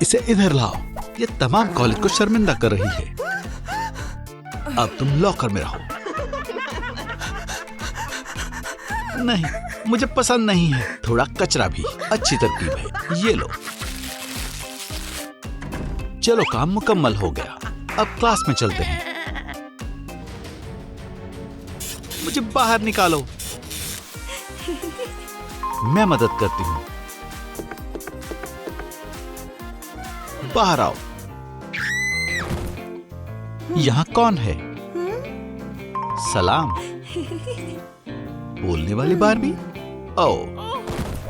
इसे इधर लाओ। ये तमाम कॉलेज को शर्मिंदा कर रही है। अब तुम लॉकर में रहो। नहीं, मुझे पसंद नहीं है। थोड़ा कचरा भी। अच्छी तरकीब है। ये लो। चलो, काम मुकम्मल हो गया। अब क्लास में चलते हैं। मुझे बाहर निकालो। मैं मदद करती हूँ। बाहर आओ। यहाँ कौन है? सलाम। बोलने वाली बारबी? ओह,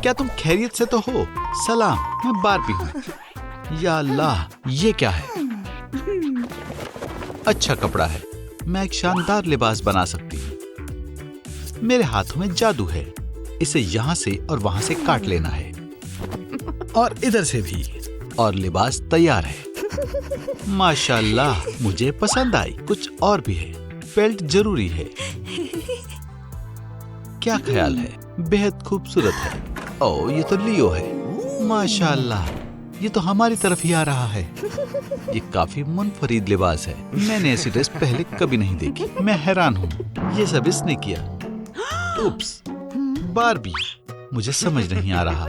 क्या तुम खैरियत से तो हो? सलाम, मैं बारबी हूँ। या अल्लाह, ये क्या है? अच्छा कपड़ा है। मैं एक शानदार लिबास बना सकती हूँ। मेरे हाथों में जादू है। इसे यहाँ से और वहाँ से काट लेना है, और इधर से भी, और लिबास तैयार है। माशाल्लाह, मुझे पसंद आई। कुछ और भी है। बेल्ट जरूरी है। क्या ख्याल है? बेहद खूबसूरत है। ओह, ये तो लियो है। माशाल्लाह, ये तो हमारी तरफ ही आ रहा है। ये काफी मुनफरीद लिबास है। मैंने ऐसी ड्रेस पहले कभी नहीं देखी। मैं हैरान हूँ। ये सब इसने किया। उप्स, बारबी, मुझे समझ नहीं आ रहा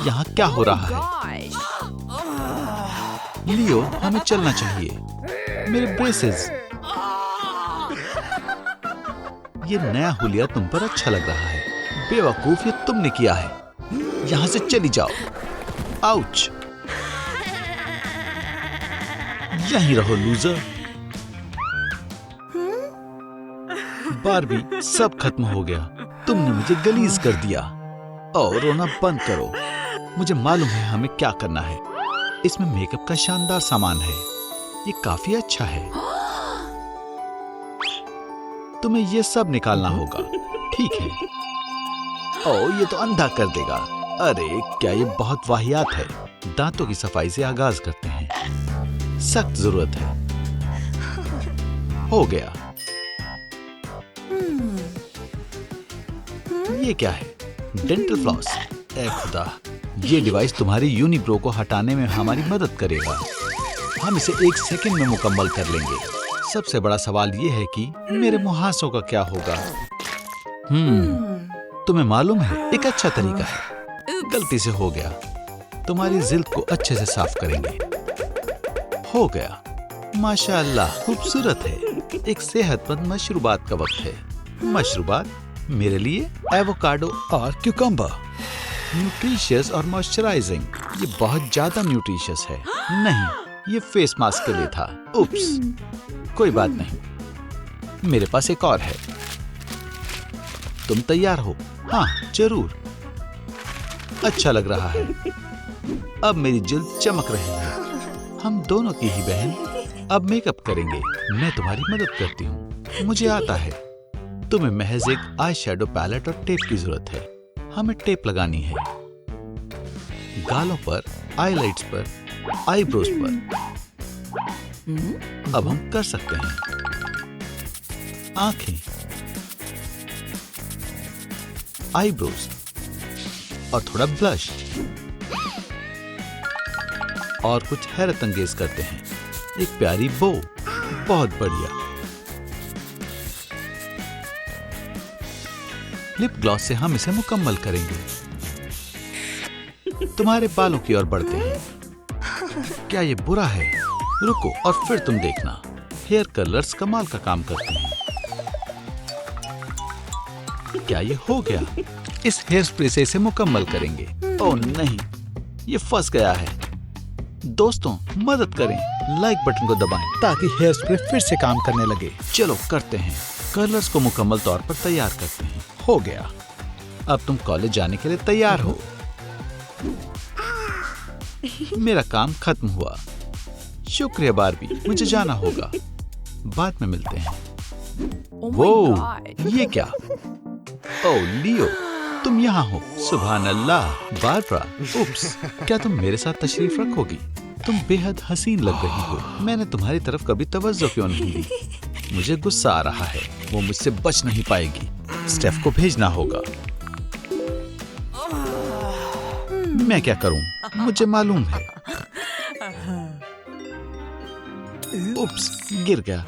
यहाँ क्या हो रहा है। लियो, हमें चलना चाहिए। मेरे ब्रेसेस। ये नया हुलिया तुम पर अच्छा लग रहा है। बेवकूफ, ये तुमने किया है। यहाँ से चली जाओ। आउच। यहीं रहो लूजर। बारबी, सब खत्म हो गया। तुमने मुझे गलीज कर दिया। और रोना बंद करो। मुझे मालूम है हमें क्या करना है। इसमें मेकअप का शानदार सामान है। ये काफी अच्छा है। तुम्हें ये सब निकालना होगा। ठीक है। ओह, ये तो अंधा कर देगा। अरे, क्या ये बहुत वाहियात है। दांतों की सफाई से आगाज करते हैं। सख्त जरूरत है। हो गया। ये क्या है? Dental floss. ए खुदा, ये डिवाइस तुम्हारी यूनिब्रो को हटाने में हमारी मदद करेगा। हम इसे 1 सेकंड में मुकम्मल कर लेंगे। सबसे बड़ा सवाल ये है कि मेरे मुहासों का क्या होगा। तुम्हें मालूम है, एक अच्छा तरीका है। गलती से हो गया। तुम्हारी जिल्द को अच्छे से साफ करेंगे। हो गया। माशाअल्लाह, खूबसूरत है। एक सेहतमंद मशरूबात का वक्त है। मशरूबात मेरे लिए एवोकाडो और क्यूकम्बर। न्यूट्रिशियस और मॉइस्चराइजिंग। ये बहुत ज्यादा न्यूट्रिशियस है। नहीं, ये फेस मास्क के लिए था। उप्स, कोई बात नहीं। मेरे पास एक और है। तुम तैयार हो? हाँ, जरूर। अच्छा लग रहा है। अब मेरी जिल्द चमक रही है। हम दोनों की ही बहन अब मेकअप करेंगे। मैं तुम्हारी मदद करती हूँ। मुझे आता है। तुम्हें महज एक आई शैडो पैलेट और टेप की जरूरत है। हमें टेप लगानी है गालों पर, आईलाइट्स पर, आईब्रोज पर। अब हम कर सकते हैं। आंखें, आईब्रोज और थोड़ा ब्लश और कुछ हैरत अंगेज करते हैं। एक प्यारी बो। बहुत बढ़िया। लिप ग्लॉस से हम इसे मुकम्मल करेंगे। तुम्हारे बालों की ओर बढ़ते हैं। क्या ये बुरा है? रुको और फिर तुम देखना। हेयर कलर्स कमाल का काम करते हैं। क्या ये हो गया? इस हेयर स्प्रे से इसे मुकम्मल करेंगे। ओह नहीं, ये फंस गया है। दोस्तों, मदद करें। लाइक बटन को दबाएं ताकि हेयर स्प्रे फिर से काम करने लगे। चलो करते हैं। कलर्स को मुकम्मल तौर पर तैयार करते हैं। हो गया। अब तुम कॉलेज जाने के लिए तैयार हो। मेरा काम खत्म हुआ। शुक्रिया बारबी, मुझे जाना होगा। बाद में मिलते हैं। वो ये क्या? ओह लियो, तुम यहाँ हो। सुभान अल्लाह। बारबरा, उप्स, क्या तुम मेरे साथ तशरीफ रखोगी? तुम बेहद हसीन लग रही हो। मैंने तुम्हारी तरफ कभी तवज्जो क्यों नहीं दी? मुझे गुस्सा आ रहा है। वो मुझसे बच नहीं पाएगी। स्टेफ को भेजना होगा। मैं क्या करूं? मुझे मालूम है। उप्स, गिर गया।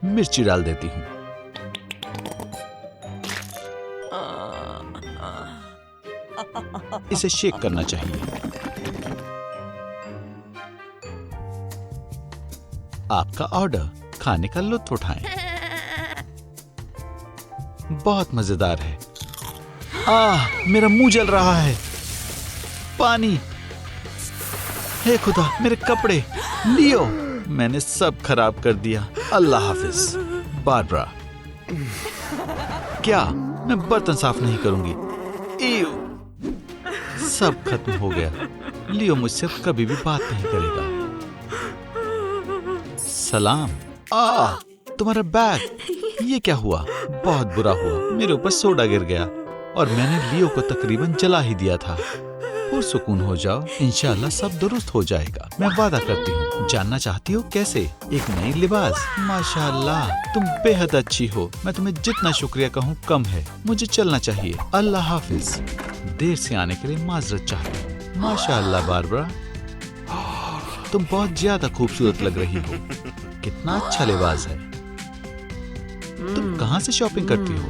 मिर्ची डाल देती हूँ। इसे शेक करना चाहिए। आपका ऑर्डर, खाने का लुत्फ उठाएं। बहुत मजेदार है। मेरा मुंह जल रहा है। पानी। हे खुदा, मेरे कपड़े। लियो, मैंने सब खराब कर दिया। अल्लाह हाफिज। बारबरा। क्या? मैं बर्तन साफ नहीं करूंगी। ईव। सब खत्म हो गया। लियो मुझसे कभी भी बात नहीं करेगा। सलाम। तुम्हारा बैग। ये क्या हुआ? बहुत बुरा हुआ। मेरे ऊपर सोडा गिर गया और मैंने लियो को तकरीबन जला ही दिया था। पुरसुकून हो जाओ, इंशाअल्लाह सब दुरुस्त हो जाएगा। मैं वादा करती हूँ। जानना चाहती हो कैसे? एक नई लिबास। माशाअल्लाह, तुम बेहद अच्छी हो। मैं तुम्हें जितना शुक्रिया कहूँ कम है। मुझे चलना चाहिए। अल्लाह हाफिज। देर से आने के लिए माजरत चाहती हूँ। माशाअल्लाह बारबरा, तुम बहुत ज्यादा खूबसूरत लग रही हो। कितना अच्छा लिबास है। तुम कहाँ से शॉपिंग करती हो?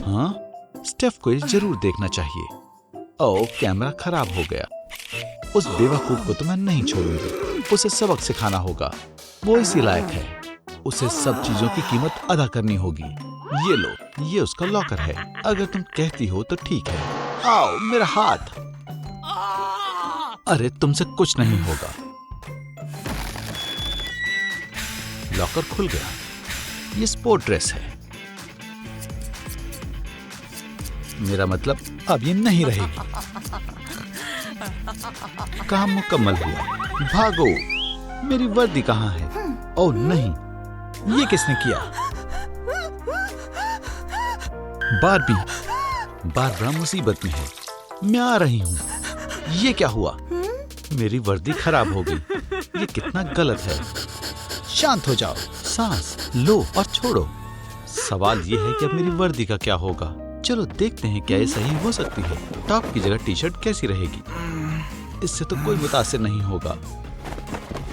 हाँ, स्टेफ को ये जरूर देखना चाहिए। ओह, कैमरा खराब हो गया। उस बेवकूफ को तो मैं नहीं छोड़ूंगी। उसे सबक सिखाना होगा। वो इसी लायक है। उसे सब चीजों की कीमत अदा करनी होगी। ये लो, ये उसका लॉकर है। अगर तुम कहती हो तो ठीक है। आओ, मेरा हाथ। अरे, तुमसे कुछ नहीं होगा। लॉकर खुल गया। ये स्पोर्ट ड्रेस है। मेरा मतलब अब ये नहीं रहेगी। काम मुकम्मल हुआ। भागो। मेरी वर्दी कहाँ है? ओह नहीं, ये किसने किया? बारबी। बारबरा मुसीबत में है। मैं आ रही हूँ। ये क्या हुआ? मेरी वर्दी खराब हो गई। ये कितना गलत है। शांत हो जाओ। सांस लो और छोड़ो। सवाल ये है कि अब मेरी वर्दी का क्या होगा। चलो देखते हैं क्या ये सही हो सकती है। टॉप की जगह टी शर्ट कैसी रहेगी? इससे तो कोई मुतासिर नहीं होगा।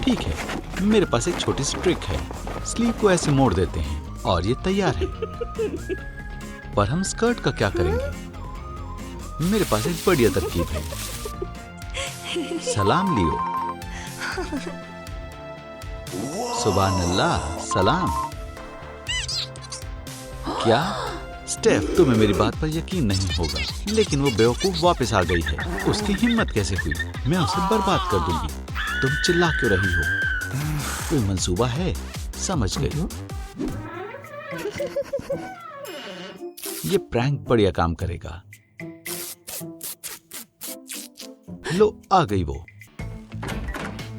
ठीक है, मेरे पास एक छोटी सी ट्रिक है। स्लीव को ऐसे मोड़ देते हैं और ये तैयार है। पर हम स्कर्ट का क्या करेंगे? मेरे पास एक बढ़िया तरकीब है। सलाम लियो। सुभान अल्लाह। सलाम। क्या? स्टेफ, तुम्हें मेरी बात पर यकीन नहीं होगा, लेकिन वो बेवकूफ वापस आ गई है। उसकी हिम्मत कैसे हुई? मैं उसे बर्बाद कर दूंगी। तुम चिल्ला क्यों रही हो? कोई मंसूबा है? समझ गई। ये प्रैंक बढ़िया काम करेगा। लो, आ गई वो।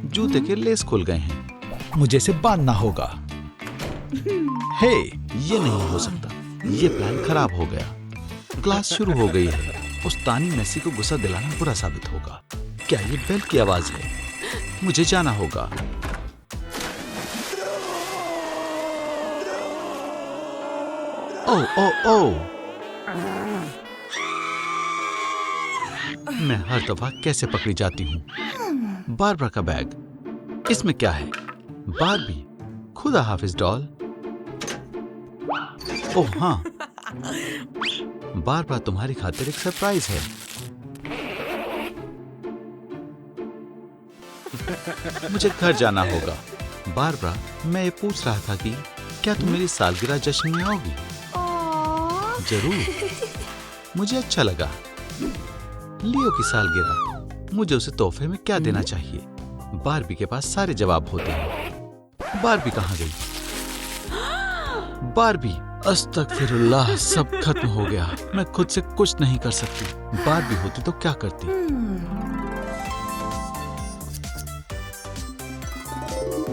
जूते के लेस खुल गए हैं। मुझे इसे बांधना होगा। हे, ये नहीं हो सकता। ये प्लान खराब हो गया। क्लास शुरू हो गई है। उस तानी मेसी को गुस्सा दिलाना बुरा साबित होगा। क्या ये बेल की आवाज है? मुझे जाना होगा। ओ ओ ओ, मैं हर दफा कैसे पकड़ी जाती हूँ। बारबरा का बैग। इसमें क्या है? बारबी। खुदा हाफिज डॉल। ओह हाँ, बारबरा तुम्हारी खातिर एक सरप्राइज है। मुझे घर जाना होगा। बारबरा, मैं ये पूछ रहा था कि क्या तुम मेरी सालगिरह जश्न में आओगी? जरूर। मुझे अच्छा लगा। लियो की सालगिरह, मुझे उसे तोहफे में क्या देना चाहिए? बारबी के पास सारे जवाब होते हैं। बारबी कहाँ गई? बारबी, अस्तगफिरुल्लाह, सब खत्म हो गया। मैं खुद से कुछ नहीं कर सकती। बारबी होती तो क्या करती?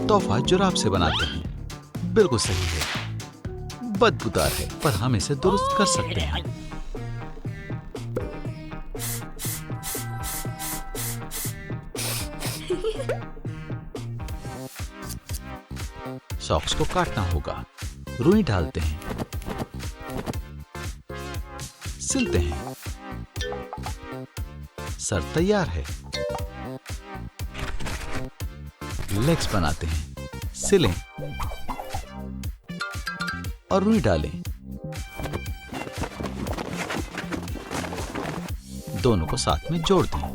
तोहफा जुराब से बनाते हैं। बिल्कुल सही है। बदबूदार है, पर हम इसे दुरुस्त कर सकते हैं। सॉक्स को काटना होगा। रुई डालते हैं, सिलते हैं। सर तैयार है। लेग्स बनाते हैं, सिलें और रुई डालें। दोनों को साथ में जोड़ दें।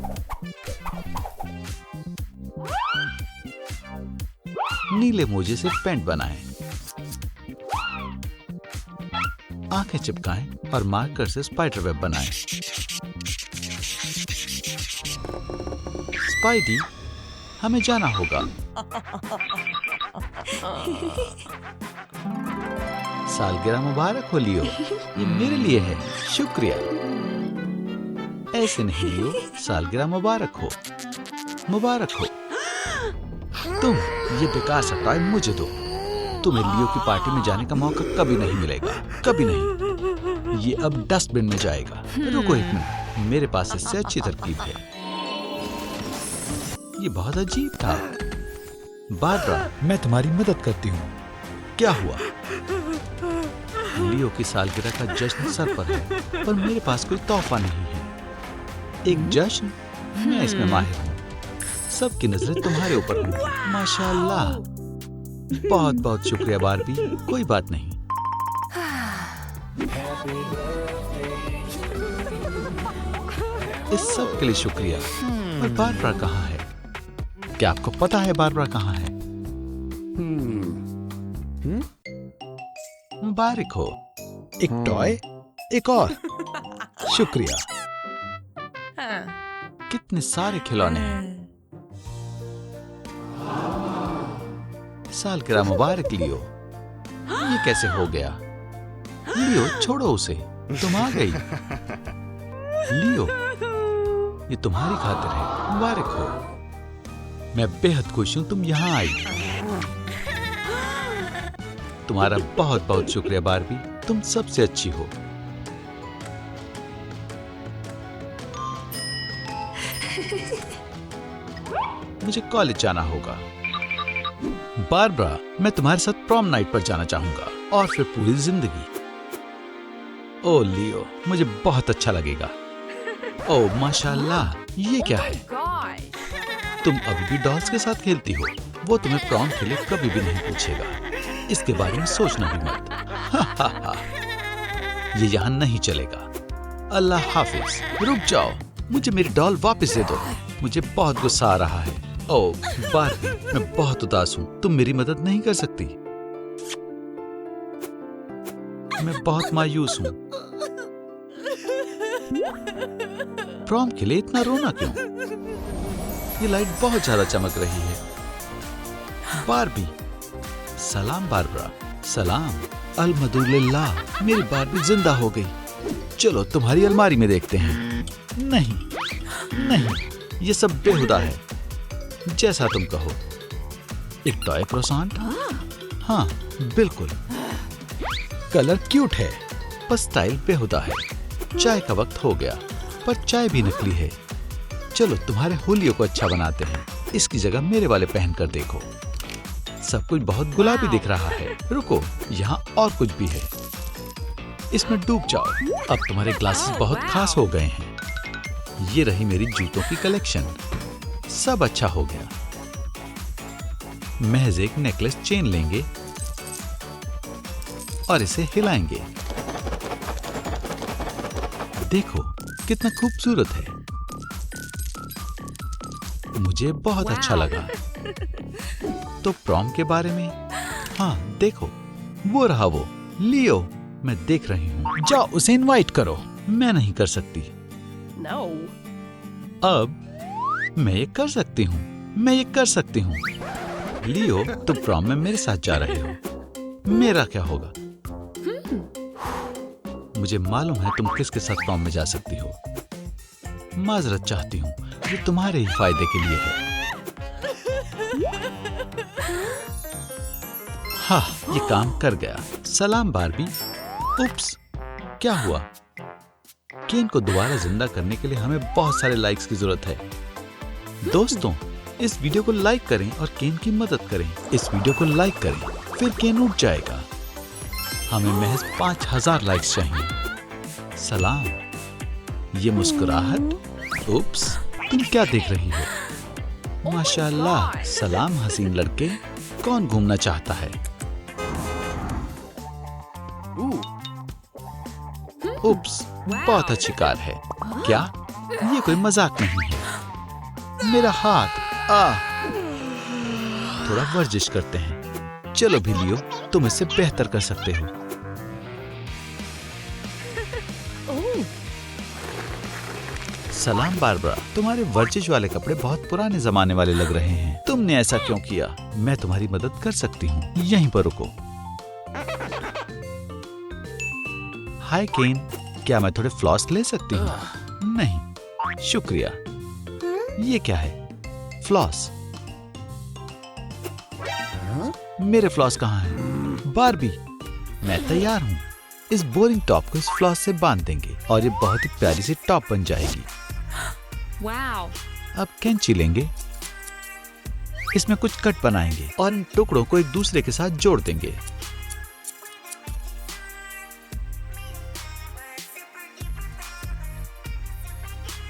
नीले मोजे से पैंट बनाएं। आंखें चिपकाएं और मार्कर से स्पाइडर वेब बनाएं। स्पाइडी, हमें जाना होगा। सालगिरह मुबारक हो लियो। ये मेरे लिए है। शुक्रिया। ऐसे नहीं लियो, सालगिरह मुबारक हो। मुबारक हो। तुम ये बेकार सा टॉय मुझे दो। तुम्हें लियो की पार्टी में जाने का मौका कभी नहीं मिलेगा, कभी नहीं। ये अब डस्टबिन में जाएगा। रुको एक मिनट, मेरे पास इससे अच्छी तरकीब है। ये बहुत अजीब था। बारबरा, मैं तुम्हारी मदद करती हूँ। क्या हुआ? लियो की सालगिरह का जश्न सर पर है, पर मेरे पास कोई तोहफा नहीं है। एक जश्न? मैं इसमें माहिर हूँ। सबकी नजरें तुम्हारे ऊपर होंगी। माशाअल्लाह। बहुत बहुत शुक्रिया बारबी। कोई बात नहीं। इस सब के लिए शुक्रिया। पर बारबरा कहाँ है? क्या आपको पता है बारबरा कहाँ है? मुबारक हो। एक टॉय, एक और। शुक्रिया। कितने सारे खिलौने हैं। सालगिरह मुबारक लियो। ये कैसे हो गया? लियो, छोड़ो उसे। तुम आ गई। लियो, ये तुम्हारी खातिर है। मुबारक हो। मैं बेहद खुश हूं तुम यहां आई। तुम्हारा बहुत बहुत शुक्रिया बारबी। तुम सबसे अच्छी हो। मुझे कॉलेज जाना होगा। बारबरा, मैं तुम्हारे साथ प्रॉम नाइट पर जाना चाहूंगा और फिर पूरी जिंदगी। ओ लियो, मुझे बहुत अच्छा लगेगा। ओ माशाअल्लाह, ये क्या है? तुम अभी भी डॉल्स के साथ खेलती हो। वो तुम्हें प्रॉम के लिए कभी भी नहीं पूछेगा। इसके बारे में सोचना भी मत। ये यहाँ नहीं चलेगा। अल्लाह हाफिज। रुक जाओ, मुझे मेरी डॉल वापस दे दो। मुझे बहुत गुस्सा आ रहा है। ओह बारबी, मैं बहुत उदास हूँ। तुम मेरी मदद नहीं कर सकती। मैं बहुत मायूस हूँ। प्रॉम के लिए इतना रोना क्यों? ये लाइट बहुत ज्यादा चमक रही है। बारबी, सलाम बारबरा। सलाम। अल्हम्दुलिल्लाह, मेरी बारबी जिंदा हो गई। चलो तुम्हारी अलमारी में देखते हैं। नहीं नहीं, ये सब बेहुदा है। जैसा तुम कहो। एक टॉय क्रोसेंट? हाँ बिल्कुल। कलर क्यूट है, पर स्टाइल बेहुदा है। चाय का वक्त हो गया, पर चाय भी नकली है। चलो तुम्हारे होलियो को अच्छा बनाते हैं। इसकी जगह मेरे वाले पहन कर देखो। सब कुछ बहुत गुलाबी दिख रहा है। रुको, यहाँ और कुछ भी है। इसमें डूब जाओ। अब तुम्हारे ग्लासेस बहुत खास हो गए हैं। ये रही मेरी जूतों की कलेक्शन। सब अच्छा हो गया। महज एक नेकलेस चेन लेंगे और इसे हिलाएंगे। देखो कितना खूबसूरत है। मुझे बहुत अच्छा लगा। तो प्रॉम के बारे में? हाँ देखो, वो रहा वो लियो। मैं देख रही हूँ। जाओ उसे इनवाइट करो। मैं नहीं कर सकती। No. अब मैं ये कर सकती हूँ। मैं ये कर सकती हूँ। लियो, तुम प्रॉम में मेरे साथ जा रहे हो। मेरा क्या होगा? मुझे मालूम है तुम किसके साथ प्रॉम में जा सकती हो। माजरत चाहती हूँ, ये तुम्हारे ही फायदे के लिए है। हाँ, ये काम कर गया। सलाम बारबी। उप्स, क्या हुआ? केन को दोबारा जिंदा करने के लिए हमें बहुत सारे लाइक्स की जरूरत है। दोस्तों, इस वीडियो को लाइक करें और केन की मदद करें। इस वीडियो को लाइक करें, फिर केन उठ जाएगा। हमें महज 5000 लाइक्स चाहिए। सलाम। ये मुस्कुराहट, उप्स, तुम क्या देख रही हो? माशाल्लाह, सलाम हसीन लड़के। कौन घूमना चाहता है? उप्स, बहुत अच्छी कार है। क्या? ये कोई मजाक नहीं है। मेरा हाथ। थोड़ा वर्जिश करते हैं। चलो भी लियो, तुम इससे बेहतर कर सकते हो। सलाम बारबरा, तुम्हारे वर्जिश वाले कपड़े बहुत पुराने जमाने वाले लग रहे हैं। तुमने ऐसा क्यों किया? मैं तुम्हारी मदद कर सकती हूँ। यहीं पर रुको। हाय केन, क्या मैं थोड़े फ्लॉस ले सकती हूँ? नहीं, शुक्रिया। ये क्या है? फ्लॉस? मेरे फ्लॉस कहाँ हैं? बारबी, मैं तैयार हूँ। इस बोरिंग टॉप को इस फ्लॉस से बांध देंगे और ये बहुत ही प्यारी सी टॉप बन जाएगी। वाओ! अब कैंची लेंगे, इसमें कुछ कट बनाएंगे और इन टुकड़ों को एक दूसरे के साथ जोड़ देंगे।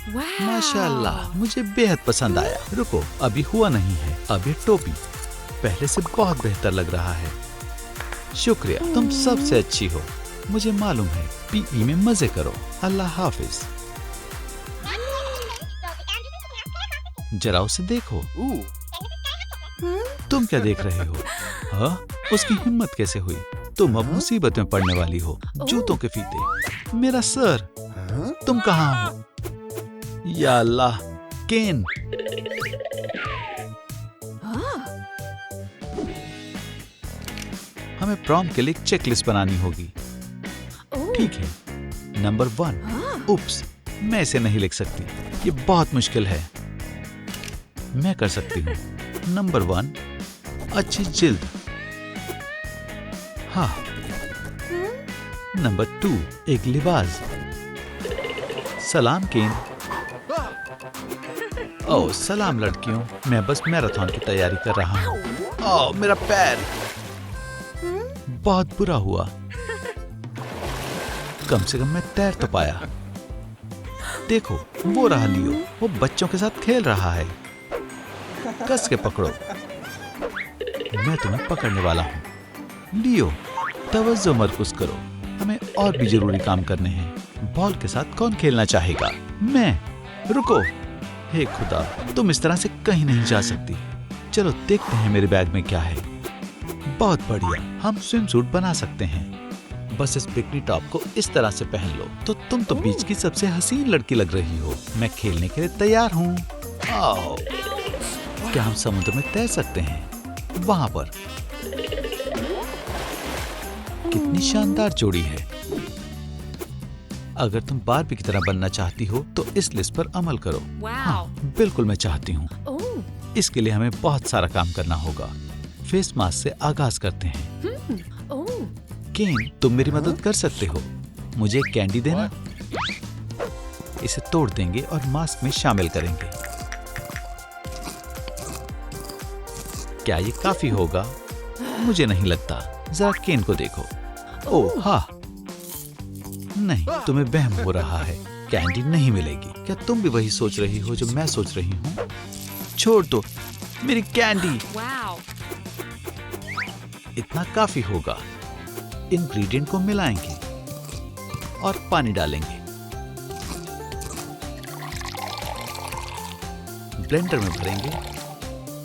वाओ! माशाल्लाह, मुझे बेहद पसंद आया। रुको, अभी हुआ नहीं है। अब ये टोपी पहले से बहुत बेहतर लग रहा है। शुक्रिया, तुम सबसे अच्छी हो। मुझे मालूम है। पीई में मजे करो। अल्लाह हाफिज। जरा उसे देखो। तुम क्या देख रहे हो? हाँ? उसकी हिम्मत कैसे हुई? तुम अब मुसीबत में पड़ने वाली हो। जूतों के फीते। मेरा सर, तुम कहाँ हो? या अल्लाह, केन। हमें प्रॉम के लिए एक चेकलिस्ट बनानी होगी। ठीक है। नंबर 1। उप्स, मैं इसे नहीं लिख सकती। ये बहुत मुश्किल है। मैं कर सकती हूँ। नंबर 1, अच्छी जिल्द। हाँ। नंबर 2, एक लिबास। सलाम केन। ओह, सलाम लड़कियों। मैं बस मैराथन की तैयारी कर रहा हूँ। ओह, मेरा पैर। बहुत बुरा हुआ। कम से कम मैं तैर तो पाया। देखो, वो रहा लियो। वो बच्चों के साथ खेल रहा है। कस के पकड़ो। मैं तुम्हें पकड़ने वाला हूँ। लियो, तवज्जो मरकुज करो। हमें और भी जरूरी काम करने हैं। बॉल के साथ कौन खेलना चाहेगा? मैं। रुको। हे खुदा, तुम इस तरह से कहीं नहीं जा सकती। चलो देखते हैं मेरे बैग में क्या है। बहुत बढ़िया, हम स्विम सूट बना सकते हैं। बस इस बिकनी टॉप को इस तरह से पहन लो तो तुम तो बीच की सबसे हसीन लड़की लग रही हो। मैं खेलने के लिए तैयार हूँ। आओ। क्या हम समुद्र में तैर सकते हैं? वहां पर। कितनी शानदार जोड़ी है। अगर तुम बारबी की तरह बनना चाहती हो तो इस लिस्ट पर अमल करो। हाँ, बिल्कुल मैं चाहती हूँ। इसके लिए हमें बहुत सारा काम करना होगा। फेस मास्क से आगाज करते हैं। केन, तुम मेरी मदद कर सकते हो। मुझे एक कैंडी देना। इसे तोड़ देंगे और मास्क में शामिल करेंगे। क्या ये काफी होगा? मुझे नहीं लगता। जरा केन को देखो। ओह हाँ। नहीं, तुम्हें वहम हो रहा है। कैंडी नहीं मिलेगी। क्या तुम भी वही सोच रही हो जो मैं सोच रही हूँ? छोड़ दो मेरी कैंडी। इतना काफी होगा। इंग्रेडिएंट को मिलाएंगे और पानी डालेंगे। ब्लेंडर में भरेंगे,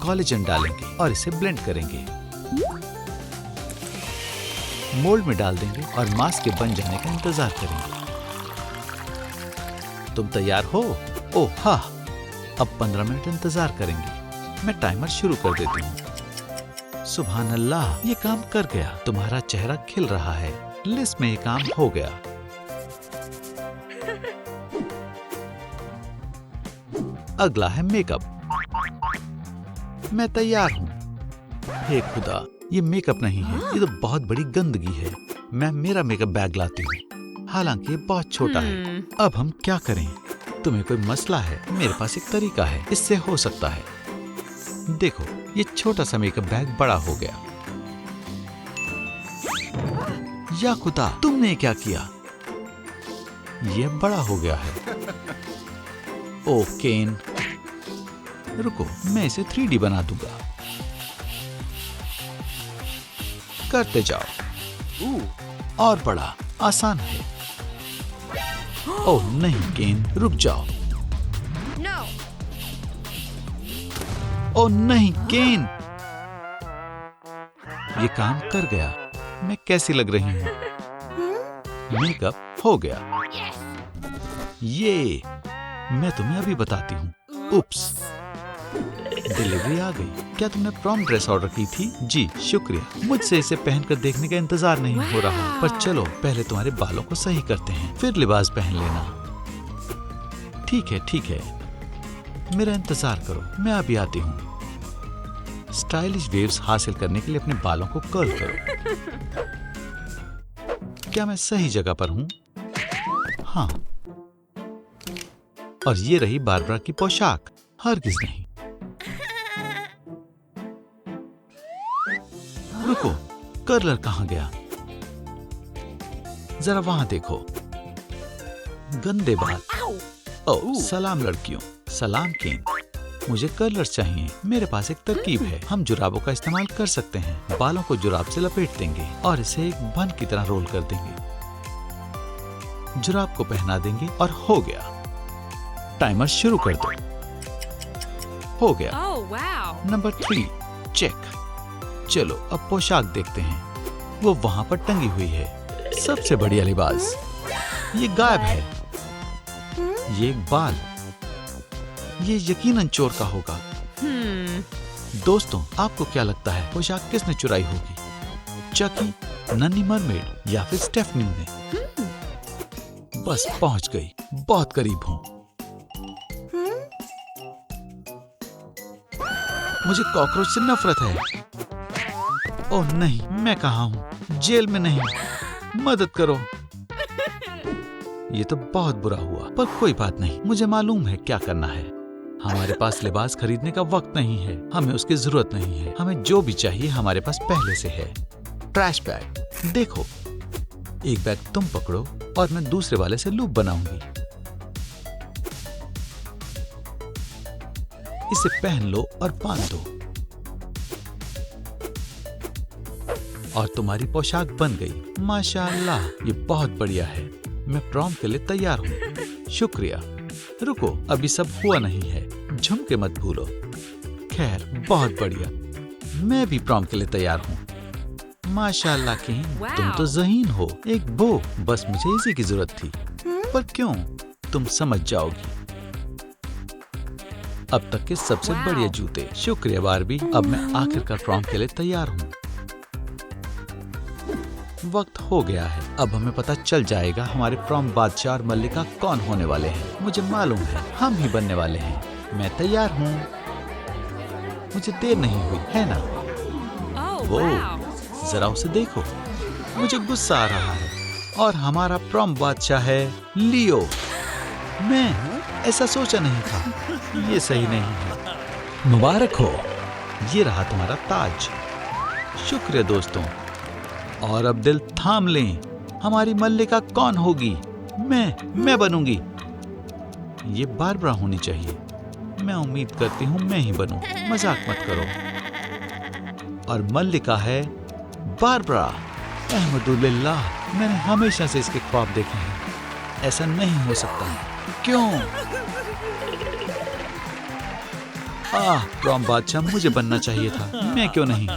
कोलेजन डालेंगे और इसे ब्लेंड करेंगे। मोल्ड में डाल देंगे और मास्क के बन जाने का इंतजार करेंगे। तुम तैयार हो? ओह हाँ। अब 15 मिनट इंतजार करेंगे। मैं टाइमर शुरू कर देती हूँ। सुभान अल्लाह, ये काम कर गया। तुम्हारा चेहरा खिल रहा है। लिस्ट में ये काम हो गया। अगला है मेकअप। मैं तैयार हूँ। हे खुदा, ये मेकअप नहीं है, ये तो बहुत बड़ी गंदगी है। मैं मेरा मेकअप बैग लाती हूँ। हालांकि ये बहुत छोटा है। अब हम क्या करें? तुम्हें कोई मसला है? मेरे पास एक तरीका है, इससे हो सकता है। देखो, ये छोटा सा मेकअप बैग बड़ा हो गया। या खुदा, तुमने क्या किया? ये बड़ा हो गया है। ओ केन, रुको, मैं इसे 3D बना दूंगा। करते जाओ। और बड़ा आसान है। ओह नहीं केन, रुक जाओ। No. ओह नहीं केन, ये काम कर गया। मैं कैसी लग रही हूँ? मेकअप हो गया। ये मैं तुम्हें अभी बताती हूँ। उप्स, डिलीवरी आ गई। क्या तुमने प्रॉम ड्रेस ऑर्डर की थी? जी शुक्रिया। मुझसे इसे पहनकर देखने का इंतजार नहीं हो रहा। पर चलो पहले तुम्हारे बालों को सही करते हैं, फिर लिबास पहन लेना। ठीक है, मेरा इंतजार करो, मैं अभी आती हूँ। स्टाइलिश वेव्स हासिल करने के लिए अपने बालों को कर्ल करो। क्या मैं सही जगह पर हूँ? हाँ। और ये रही बारबरा की पोशाक। हरगिज नहीं। रुको, कर्लर कहाँ गया? जरा वहां देखो। गंदे बाल। ओह सलाम लड़कियों, सलाम केन। मुझे कर्लर चाहिए। मेरे पास एक तरकीब है। हम जुराबों का इस्तेमाल कर सकते हैं। बालों को जुराब से लपेट देंगे और इसे एक बन की तरह रोल कर देंगे। जुराब को पहना देंगे और हो गया। टाइमर शुरू कर दो। हो गया। Oh, wow. Number 3 check. चलो अब पोशाक देखते हैं। वो वहां पर टंगी हुई है। सबसे बढ़िया लिबास। ये गायब है। ये एक बाल। ये यकीनन चोर का होगा। दोस्तों, आपको क्या लगता है पोशाक किसने चुराई होगी? चकी, नन्ही मरमेड या फिर स्टेफनी ने? बस पहुंच गई। बहुत करीब हूं। मुझे कॉकरोच से नफरत है। ओह नहीं, मैं कहाँ हूँ? जेल में नहीं। मदद करो। ये तो बहुत बुरा हुआ, पर कोई बात नहीं। मुझे मालूम है क्या करना है। हमारे पास लिबास खरीदने का वक्त नहीं है। हमें उसकी जरूरत नहीं है। हमें जो भी चाहिए हमारे पास पहले से है। ट्रैश बैग देखो। एक बैग तुम पकड़ो और मैं दूसरे वाले से लूप बनाऊंगी। इसे पहन लो और बांध दो और तुम्हारी पोशाक बन गई। माशाअल्लाह, ये बहुत बढ़िया है। मैं प्रॉम के लिए तैयार हूँ। शुक्रिया। रुको, अभी सब हुआ नहीं है। झुमके मत भूलो। खैर, बहुत बढ़िया। मैं भी प्रॉम के लिए तैयार हूँ। माशाअल्लाह की, तुम तो ज़हीन हो। एक बो, बस मुझे इसी की जरूरत थी। पर क्यों? तुम समझ जाओगी। अब तक के सबसे बढ़िया जूते। शुक्रिया बारबी। अब मैं आखिरकार प्रॉम के लिए तैयार हूँ। वक्त हो गया है। अब हमें पता चल जाएगा हमारे प्रॉम बादशाह और मल्लिका कौन होने वाले हैं। मुझे मालूम है हम ही बनने वाले हैं। मैं तैयार हूँ। मुझे देर नहीं हुई है ना? Oh, वो wow. जरा उसे देखो। मुझे गुस्सा आ रहा है। और हमारा प्रॉम बादशाह है लियो। मैं ऐसा सोचा नहीं था। ये सही नहीं है। मुबारक हो। ये रहा तुम्हारा ताज। शुक्रिया दोस्तों। और अब दिल थाम लें। हमारी मल्लिका कौन होगी? मैं बनूंगी। ये बारबरा होनी चाहिए। मैं उम्मीद करती हूँ मैं ही बनूं। मजाक मत करो। और मल्लिका है बारबरा। अहमदुलिल्लाह, मैंने हमेशा से इसके ख्वाब देखे हैं। ऐसा नहीं हो सकता। क्यों? प्रॉम बादशाह मुझे बनना चाहिए था। मैं क्यों नहीं?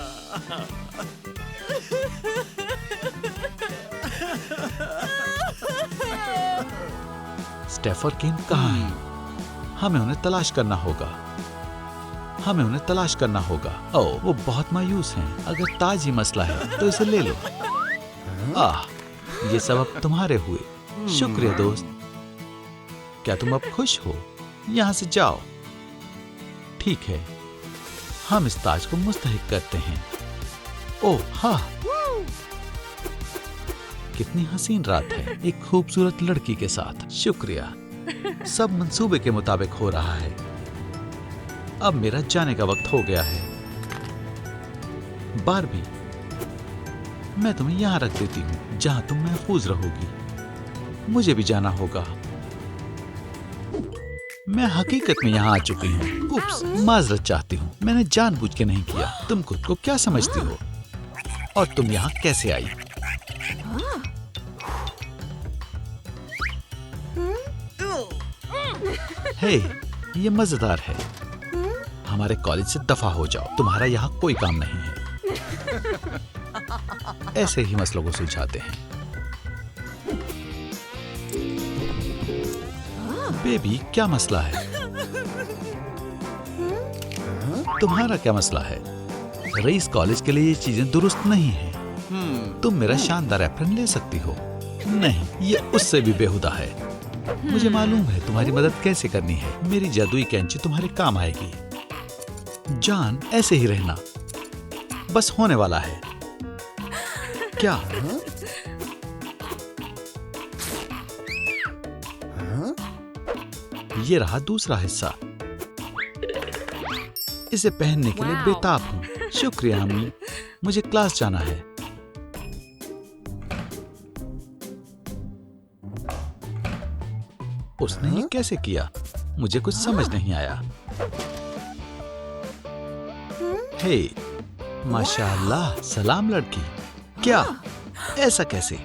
स्टेफ और केन कहाँ हैं? हमें उन्हें तलाश करना होगा। ओह, वो बहुत मायूस हैं। अगर ताज ही मसला है तो इसे ले लो। ये सब अब तुम्हारे हुए। शुक्रिया दोस्त। क्या तुम अब खुश हो? यहाँ से जाओ। ठीक है, हम इस ताज को मुस्तहिक करते हैं। ओह हाँ, कितनी हसीन रात है एक खूबसूरत लड़की के साथ। शुक्रिया। सब मंसूबे के मुताबिक हो रहा है। अब मेरा जाने का वक्त हो गया है। बारबी, मैं तुम्हें यहाँ रख देती हूँ जहाँ तुम महफूज रहोगी। मुझे भी जाना होगा। मैं हकीकत में यहाँ आ चुकी हूँ। उप्स, माजरत चाहती हूँ, मैंने जानबूझ के नहीं किया। तुम खुद को क्या समझती हो? और तुम यहाँ कैसे आई? हे, ये मजेदार है। हमारे कॉलेज से दफा हो जाओ, तुम्हारा यहाँ कोई काम नहीं है। ऐसे ही मसलों को सुलझाते हैं। बेबी, क्या मसला है? तुम्हारा क्या मसला है? रईस कॉलेज के लिए ये चीजें दुरुस्त नहीं है। तुम मेरा शानदार एप्रन ले सकती हो। नहीं, ये उससे भी बेहुदा है। मुझे मालूम है तुम्हारी मदद कैसे करनी है। मेरी जादुई कैंची तुम्हारे काम आएगी। जान, ऐसे ही रहना, बस होने वाला है। क्या? ये रहा दूसरा हिस्सा। इसे पहनने के लिए बेताब हूँ। शुक्रिया अम्मी, मुझे क्लास जाना है। उसने ये कैसे किया? मुझे कुछ समझ नहीं आया। हे, माशाअल्लाह, सलाम लड़की। क्या? ऐसा कैसे?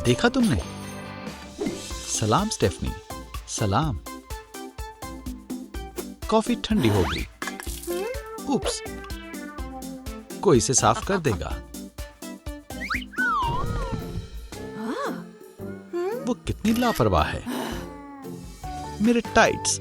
देखा तुमने? सलाम स्टेफनी। सलाम। कॉफी ठंडी हो गई। उप्स, कोई इसे साफ कर देगा। वो कितनी लापरवाह है। मेरे टाइट्स,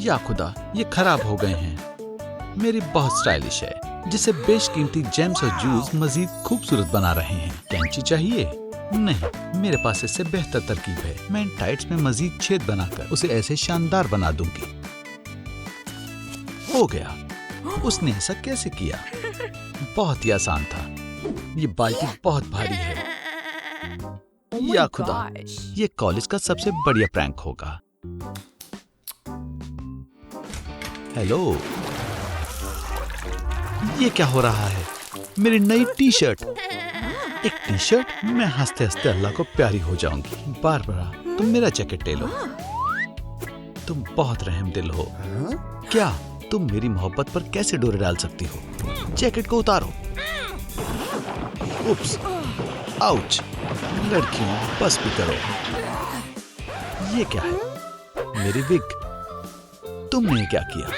या खुदा, ये खराब हो गए हैं। मेरी बहुत स्टाइलिश है, जिसे बेशकीमती जेम्स और जूस मजीद खूबसूरत बना रहे हैं। कैंची चाहिए? नहीं, मेरे पास इससे बेहतर तरकीब है। मैं इन टाइट्स में मजीद छेद बनाकर उसे ऐसे शानदार बना दूंगी। हो गया। उसने ऐसा कैसे किया? बहुत ही आसान था। ये बाल्टी बहुत भारी है। या खुदा, ये कॉलेज का सबसे बढ़िया प्रैंक होगा। हेलो, ये क्या हो रहा है? मेरी नई टी शर्ट। एक टी शर्ट? मैं हंसते हंसते अल्लाह को प्यारी हो जाऊंगी। बारबरा, तुम मेरा जैकेट ले लो। तुम बहुत रहमदिल हो। क्या तुम मेरी मोहब्बत पर कैसे डोरे डाल सकती हो? जैकेट को उतारो। उप्स, आउच। लड़कियों, बस भी करो। ये क्या है? मेरी विग। तुमने क्या किया?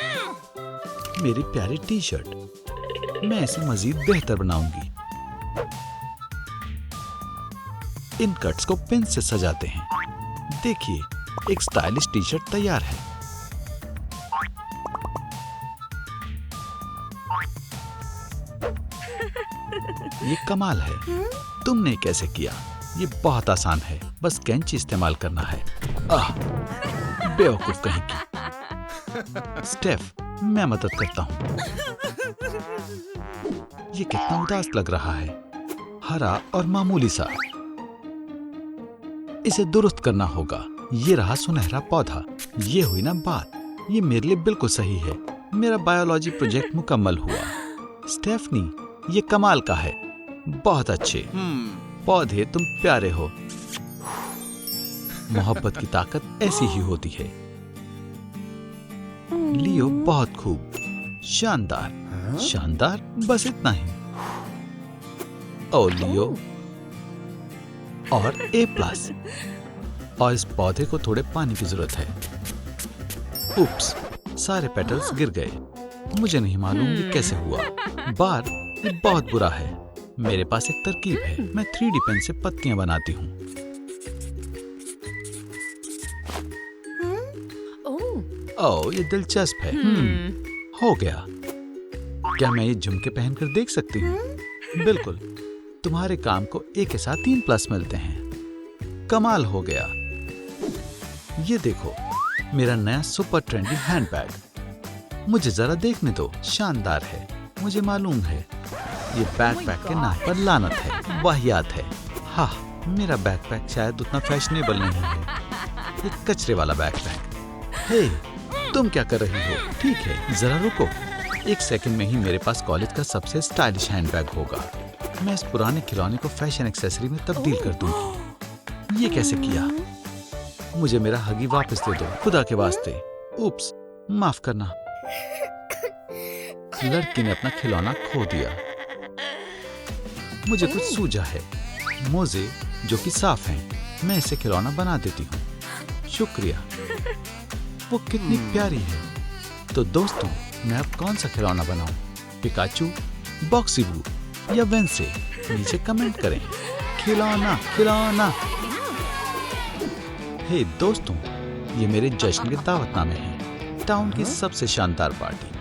मेरी प्यारी टी शर्ट। मैं इसे मजीद बेहतर बनाऊंगी। इन कट्स को पिन से सजाते हैं। देखिए, एक स्टाइलिश टी शर्ट तैयार है। ये कमाल है। तुमने कैसे किया? ये बहुत आसान है, बस कैंची इस्तेमाल करना है। आह, बेवकूफ कहीं की। स्टेफ, मैं मदद करता हूँ। ये कितना उदास लग रहा है। हरा और मामूली सा। इसे दुरुस्त करना होगा। ये रहा सुनहरा पौधा। ये हुई ना बात। ये मेरे लिए बिल्कुल सही है। मेरा बायोलॉजी प्रोजेक्ट मुकम्मल हुआ। स्टेफनी, ये कमाल का है। बहुत अच्छे पौधे, तुम प्यारे हो। मोहब्बत की ताकत ऐसी ही होती है। लियो, बहुत खूब। शानदार। शानदार, बस इतना ही। ओ लियो, और A+। और इस पौधे को थोड़े पानी की जरूरत है। उप्स, सारे पेटल्स गिर गए। मुझे नहीं मालूम ये कैसे हुआ। बार, ये बहुत बुरा है। मेरे पास एक तरकीब है। मैं 3D पेन से पत्तियां बनाती हूँ। ओह, ये दिलचस्प है। हो गया। क्या मैं ये झुमके पहनकर देख सकती हूँ? बिल्कुल। तुम्हारे काम को A के साथ 3+ मिलते हैं। कमाल हो गया। ये देखो, मेरा नया सुपर ट्रेंडी हैंडबैग। मुझे जरा देखने दो। शानदार है। मुझे मालूम है ये बैकपैक के नाम पर लानत है, वाहियात है। हाँ, मेरा बैकपैक शायद उतना फैशनेबल नहीं है। ये कचरे वाला बैकपैक। हे, तुम क्या कर रही हो? ठीक है, जरा रुको। 1 सेकंड में ही मेरे पास कॉलेज का सबसे स्टाइलिश हैंडबैग होगा। मैं इस पुराने खिलौने को फैशन एक्सेसरी में तब्दील कर दूंगी। ये कैसे किया? मुझे मेरा हगी वापस दे दो, खुदा के वास्ते। उप्स, माफ करना। लड़की ने अपना खिलौना खो दिया। मुझे कुछ सूझा है। मोजे जो कि साफ हैं, मैं इसे खिलौना बना देती हूँ। शुक्रिया। वो कितनी प्यारी है। तो दोस्तों, मैं अब कौन सा खिलौना बनाऊं? पिकाचू, बॉक्सीबू या वेंसे? नीचे कमेंट करें। खिलौना खिलौना। हे दोस्तों, ये मेरे जश्न के दावतनामे हैं। टाउन की सबसे शानदार पार्टी।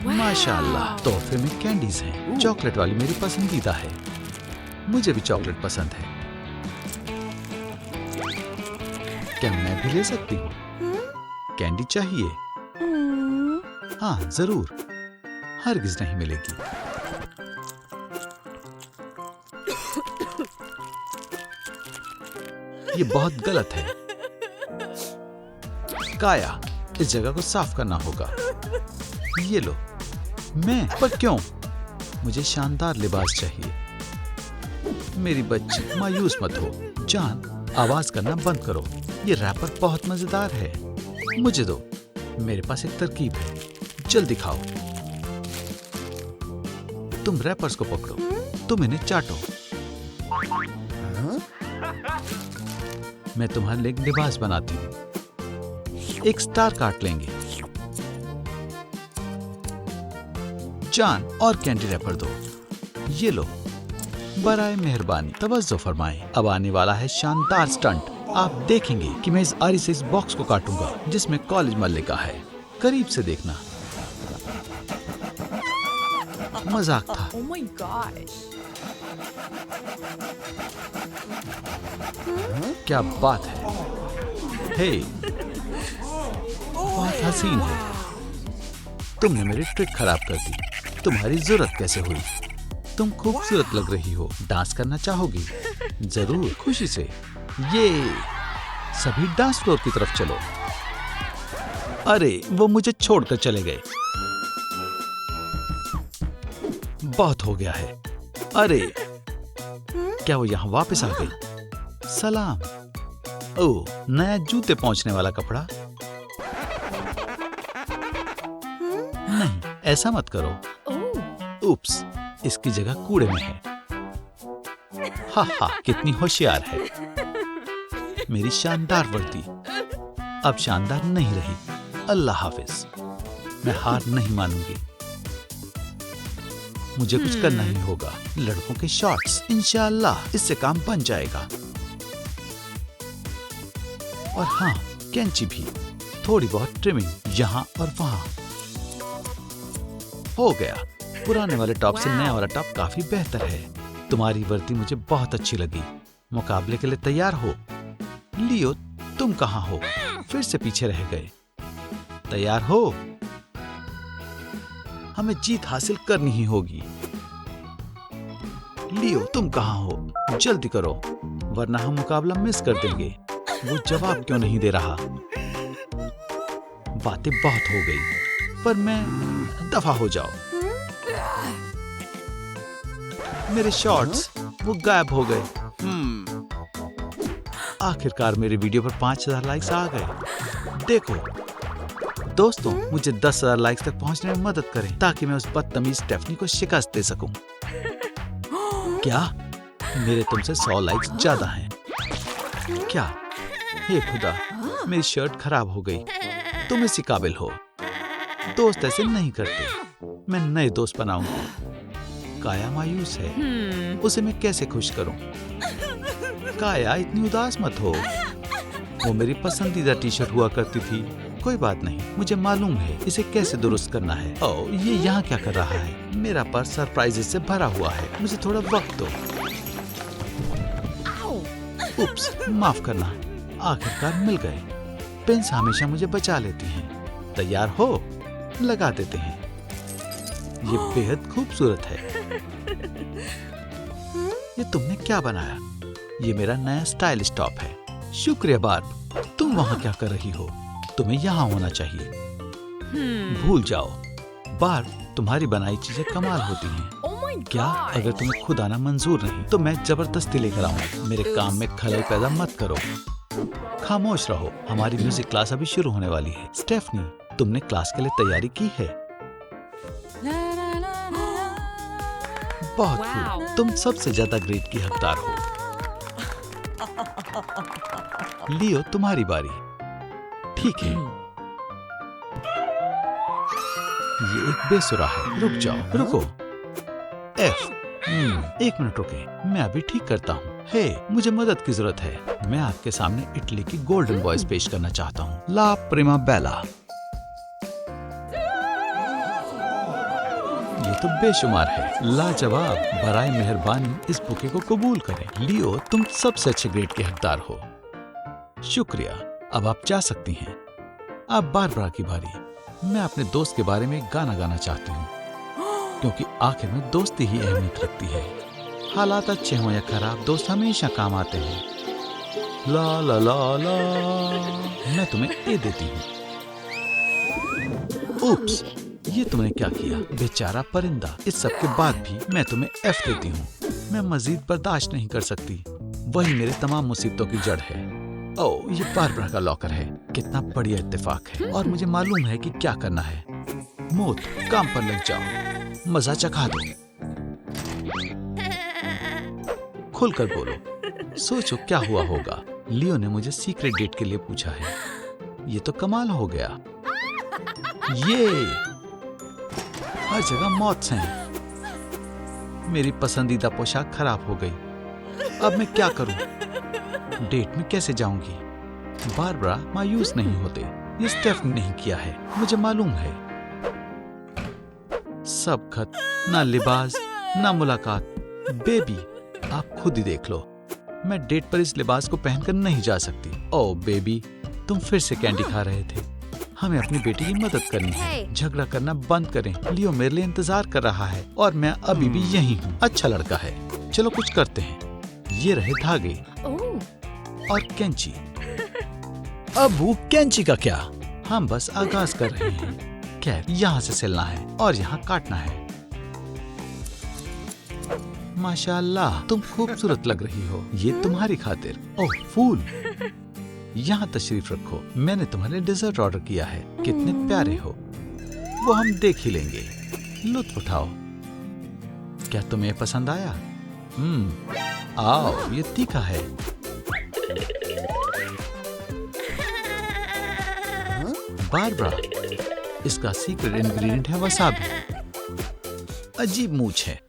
माशाअल्लाह, तोहफे में कैंडीज हैं। चॉकलेट वाली मेरी पसंदीदा है। मुझे भी चॉकलेट पसंद है। क्या मैं भी ले सकती हूँ? कैंडी चाहिए? हाँ, जरूर। हरगिज नहीं मिलेगी। ये बहुत गलत है। काया, इस जगह को साफ करना होगा। ये लो। मैं? पर क्यों? मुझे शानदार लिबास चाहिए। मेरी बच्ची, मायूस मत हो। जान, आवाज करना बंद करो। ये रैपर बहुत मजेदार है। मुझे दो। मेरे पास एक तरकीब है। जल्दी खाओ। तुम रैपर्स को पकड़ो। तुम इन्हें चाटो। मैं तुम्हारे लिए एक लिबास बनाती हूँ। एक स्टार काट लेंगे। जान, और कैंडी रैपर दो। ये लो। बराए मेहरबानी, तवज्जो फरमाएं। अब आने वाला है शानदार स्टंट। आप देखेंगे कि मैं इस आरी से इस बॉक्स को काटूंगा जिसमें कॉलेज मल लिखा है। करीब से देखना। मजाक था। Oh my gosh. क्या बात है। हे, बहुत हसीन है। तुमने मेरी ट्रिक खराब कर दी। तुम्हारी जरूरत कैसे हुई? तुम खूबसूरत लग रही हो। डांस करना चाहोगी? जरूर, खुशी से। ये सभी डांस फ्लोर की तरफ चलो। अरे, वो मुझे छोड़कर चले गए। बहुत हो गया है। अरे, क्या वो यहाँ वापस आ गई? सलाम। ओह, नया जूते पहुंचने वाला कपड़ा। नहीं, ऐसा मत करो। Oh. उप्स, इसकी जगह कूड़े में है। हा हा, कितनी होशियार है। मेरी शानदार वर्दी अब शानदार नहीं रही। अल्लाह हाफिज। मैं हार नहीं मानूंगी। मुझे कुछ करना ही होगा। लड़कों के शॉर्ट्स, इंशाअल्लाह इससे काम बन जाएगा। और हाँ, कैंची भी। थोड़ी बहुत ट्रिमिंग यहाँ और वहाँ। हो गया। पुराने वाले टॉप से नया वाला टॉप काफी बेहतर है। तुम्हारी वर्दी मुझे बहुत अच्छी लगी। मुकाबले के लिए तैयार हो? लियो, तुम कहाँ हो? फिर से पीछे रह गए। तैयार हो? हमें जीत हासिल करनी ही होगी। लियो, तुम कहाँ हो? जल्दी करो, वरना हम मुकाबला मिस कर देंगे। वो जवाब क्यों नहीं दे रहा? बातें बहुत हो गई, पर मैं दफा हो जाओ। मेरे शॉर्ट्स, वो गायब हो गए। आखिरकार मेरे वीडियो पर 5000 लाइक्स आ गए। देखो दोस्तों, मुझे 10,000 लाइक्स तक पहुंचने में मदद करें ताकि मैं उस बदतमीज स्टेफनी को शिकस्त दे सकूं। क्या? मेरे तुमसे 100 लाइक्स ज्यादा हैं। क्या? हे खुदा, मेरी शर्ट खराब हो गई। तुम इसी काबिल हो। दोस्त ऐसे नहीं करते। मैं नए दोस्त बनाऊंगा। काया मायूस है। उसे मैं कैसे खुश करूं? काया, इतनी उदास मत हो। वो मेरी पसंदीदा टी शर्ट हुआ करती थी। कोई बात नहीं, मुझे मालूम है इसे कैसे दुरुस्त करना है। ओह, ये यहाँ क्या कर रहा है? मेरा पर्स सरप्राइजेस से भरा हुआ है। मुझे थोड़ा वक्त दो। उप्स, माफ करना। आखिरकार मिल गए। पेन्स हमेशा मुझे बचा लेती हैं। तैयार हो? लगा देते हैं। ये बेहद खूबसूरत है। ये तुमने क्या बनाया? ये मेरा नया स्टाइलिश टॉप है। शुक्रिया बार्ब। तुम वहाँ क्या कर रही हो? तुम्हें यहाँ होना चाहिए। भूल जाओ। बार्ब, तुम्हारी बनाई चीजें कमाल होती हैं। Oh my क्या अगर तुम्हें खुद आना मंजूर नहीं तो मैं जबरदस्ती लेकर आऊंगा। मेरे काम में खलल पैदा मत करो। खामोश रहो, हमारी म्यूजिक क्लास अभी शुरू होने वाली है। स्टेफनी, तुमने क्लास के लिए तैयारी की है? बहुत खूब, तुम सबसे ज्यादा ग्रेड की हकदार हो। लियो, तुम्हारी बारी। ठीक है, ये एक बेसुरा है। रुक जाओ, रुको। एफ। एक मिनट रुके, मैं अभी ठीक करता हूँ। हे, मुझे मदद की जरूरत है। मैं आपके सामने इटली की गोल्डन वॉइस पेश करना चाहता हूँ, ला प्रिमा बेला। ये तो बेशुमार है। लाजवाब, बराए मेहरबानी इस बुके को कबूल करें। लियो, तुम सबसे अच्छे ग्रेड के हकदार हो। शुक्रिया, अब आप जा सकती हैं। अब बारबरा की बारी। मैं अपने दोस्त के बारे में एक गाना गाना चाहती हूँ, क्योंकि आखिर में दोस्ती ही अहमियत रखती है। हालात अच्छे हों या खराब, दोस्त हमेशा काम आते हैं। ला ला ला ला, मैं तुम्हें ए देती हूँ। उप्स, ये तुमने क्या किया बेचारा परिंदा। इस सब के बाद भी मैं तुम्हें एफ देती हूँ। मैं मजीद बर्दाश्त नहीं कर सकती। वही मेरे तमाम मुसीबतों की जड़ है। ओह, ये बारबरा का लॉकर है। कितना बढ़िया इत्तेफाक है, और मुझे मालूम है कि क्या करना है। मौत, काम पर लग जाओ, मजा चखा दो। खुलकर बोलो, सोचो क्या हुआ होगा। लियो ने मुझे सीक्रेट डेट के लिए पूछा है। ये तो कमाल हो गया। ये हर जगह मौत हैं। मेरी पसंदीदा पोशाक खराब हो गई। अब मैं क्या करूं? डेट में कैसे जाऊंगी? बारबरा मायूस नहीं होते। ये स्टेफनी नहीं किया है, मुझे मालूम है। सब खत, ना लिबास, ना मुलाकात। बेबी, आप खुद ही देख लो। मैं डेट पर इस लिबास को पहनकर नहीं जा सकती। ओह बेबी, तुम फिर से कैंडी खा रहे थे। हमें अपनी बेटी की मदद करनी है। झगड़ा करना बंद करें। लियो मेरे लिए इंतजार कर रहा है और मैं अभी भी यही हूँ। अच्छा लड़का है। चलो कुछ करते हैं। ये रहे धागे और कैंची। अब वो कैंची का क्या? हम बस आगाज कर रहे हैं। खैर, यहाँ से सिलना है और यहाँ काटना है। माशाल्लाह, तुम खूबसूरत लग रही हो। ये तुम्हारी खातिर। ओह फूल, यहाँ तशरीफ रखो। मैंने तुम्हारे डिजर्ट ऑर्डर किया है। कितने प्यारे हो। वो हम देख ही लेंगे। लुत्फ उठाओ। क्या तुम्हें पसंद आया? आओ, ये तीखा है। बारबरा, इसका सीक्रेट इंग्रेडिएंट है वसाबी। अजीब मूंछ है।